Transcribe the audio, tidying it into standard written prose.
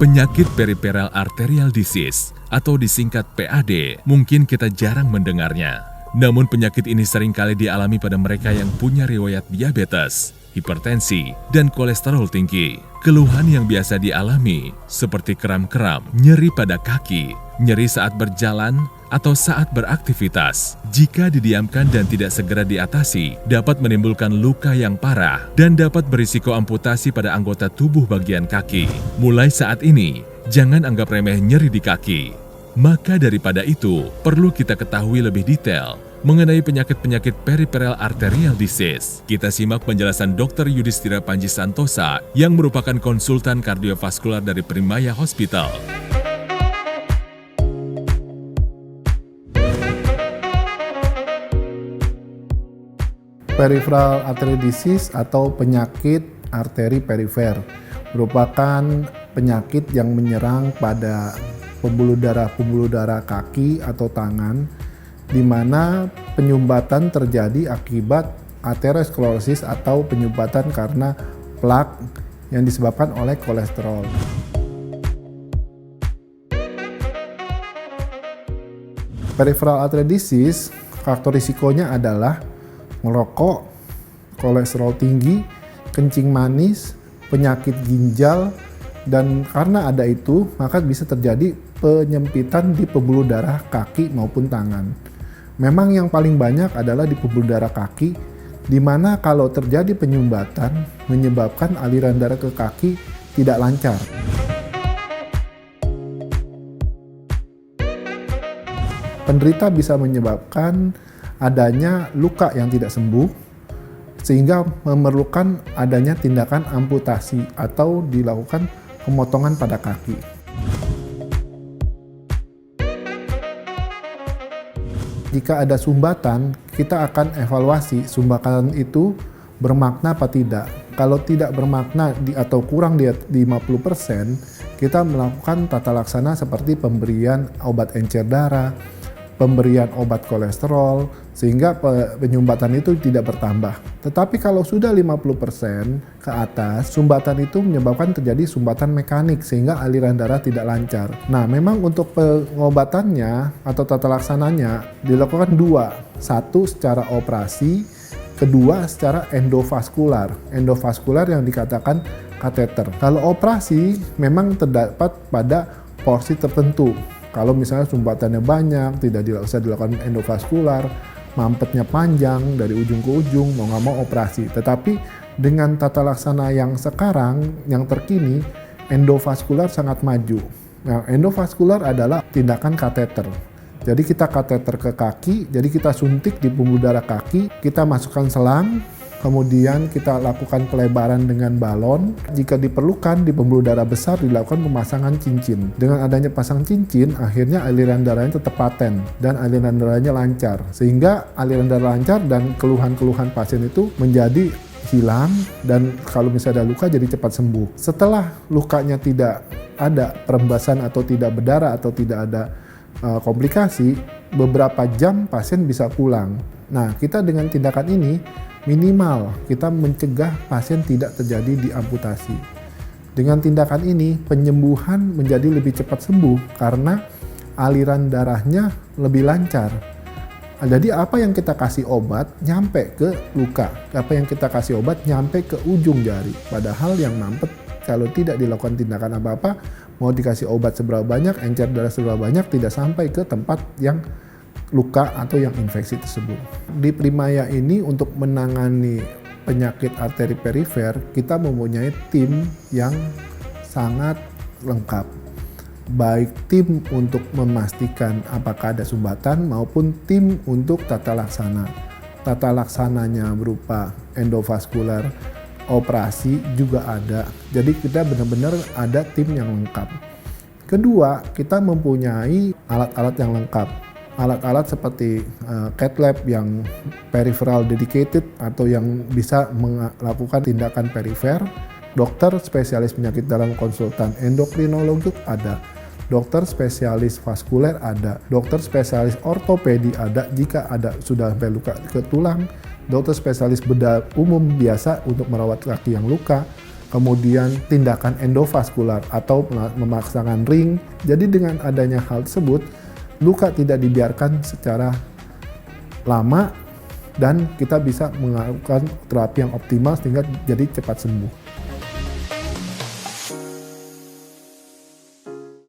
Penyakit peripheral arterial disease atau disingkat PAD mungkin kita jarang mendengarnya. Namun penyakit ini seringkali dialami pada mereka yang punya riwayat diabetes, hipertensi, dan kolesterol tinggi. Keluhan yang biasa dialami seperti kram-kram, nyeri pada kaki, nyeri saat berjalan, atau saat beraktivitas. Jika didiamkan dan tidak segera diatasi, dapat menimbulkan luka yang parah dan dapat berisiko amputasi pada anggota tubuh bagian kaki. Mulai saat ini, jangan anggap remeh nyeri di kaki. Maka daripada itu, perlu kita ketahui lebih detail mengenai penyakit-penyakit peripheral arterial disease. Kita simak penjelasan Dr. Yudhistira Panji Santosa yang merupakan konsultan kardiovaskular dari Primaya Hospital. Peripheral arterial disease atau penyakit arteri perifer merupakan penyakit yang menyerang pada pembuluh darah kaki atau tangan, di mana penyumbatan terjadi akibat aterosklerosis atau penyumbatan karena plak yang disebabkan oleh kolesterol. Peripheral arterial disease, faktor risikonya adalah merokok, kolesterol tinggi, kencing manis, penyakit ginjal, dan karena ada itu, maka bisa terjadi penyempitan di pembuluh darah kaki maupun tangan. Memang yang paling banyak adalah di pembuluh darah kaki, di mana kalau terjadi penyumbatan menyebabkan aliran darah ke kaki tidak lancar. Penderita bisa menyebabkan adanya luka yang tidak sembuh, sehingga memerlukan adanya tindakan amputasi atau dilakukan pemotongan pada kaki. Jika ada sumbatan, kita akan evaluasi sumbatan itu bermakna apa tidak. Kalau tidak bermakna atau kurang di 50%, kita melakukan tata laksana seperti pemberian obat encer darah, pemberian obat kolesterol, sehingga penyumbatan itu tidak bertambah. Tetapi kalau sudah 50% ke atas, sumbatan itu menyebabkan terjadi sumbatan mekanik sehingga aliran darah tidak lancar. Nah, memang untuk pengobatannya atau tata laksananya dilakukan dua. Satu secara operasi, kedua secara endovaskular. Endovaskular yang dikatakan kateter. Kalau operasi memang terdapat pada porsi tertentu. Kalau misalnya sumbatannya banyak, tidak bisa dilakukan endovaskular, mampetnya panjang dari ujung ke ujung, mau nggak mau operasi. Tetapi dengan tata laksana yang sekarang, yang terkini, endovaskular sangat maju. Nah, endovaskular adalah tindakan kateter. Jadi kita kateter ke kaki, jadi kita suntik di pembuluh darah kaki, kita masukkan selang, kemudian kita lakukan pelebaran dengan balon. Jika diperlukan di pembuluh darah besar dilakukan pemasangan cincin. Dengan adanya pasang cincin, akhirnya aliran darahnya tetap paten dan aliran darahnya lancar. Sehingga aliran darah lancar dan keluhan-keluhan pasien itu menjadi hilang, dan kalau misalnya ada luka jadi cepat sembuh. Setelah lukanya tidak ada perembasan atau tidak berdarah atau tidak ada komplikasi, beberapa jam pasien bisa pulang. Nah, kita dengan tindakan ini minimal kita mencegah pasien tidak terjadi diamputasi. Dengan tindakan ini penyembuhan menjadi lebih cepat sembuh karena aliran darahnya lebih lancar. Jadi apa yang kita kasih obat nyampe ke luka, apa yang kita kasih obat nyampe ke ujung jari. Padahal yang mampet kalau tidak dilakukan tindakan apa-apa, mau dikasih obat seberapa banyak, encer darah seberapa banyak, tidak sampai ke tempat yang luka atau yang infeksi tersebut. Di Primaya ini untuk menangani penyakit arteri perifer, kita mempunyai tim yang sangat lengkap. Baik tim untuk memastikan apakah ada sumbatan maupun tim untuk tata laksana. Tata laksananya berupa endovaskular, operasi juga ada. Jadi kita benar-benar ada tim yang lengkap. Kedua, kita mempunyai alat-alat yang lengkap. Alat-alat seperti cath lab yang peripheral dedicated atau yang bisa melakukan tindakan perifer, dokter spesialis penyakit dalam konsultan endokrinologi ada, dokter spesialis vaskuler ada, dokter spesialis ortopedi ada jika ada sudah sampai luka ke tulang, dokter spesialis bedah umum biasa untuk merawat kaki yang luka, kemudian tindakan endovaskular atau memasangkan ring. Jadi dengan adanya hal tersebut, luka tidak dibiarkan secara lama dan kita bisa melakukan terapi yang optimal sehingga jadi cepat sembuh.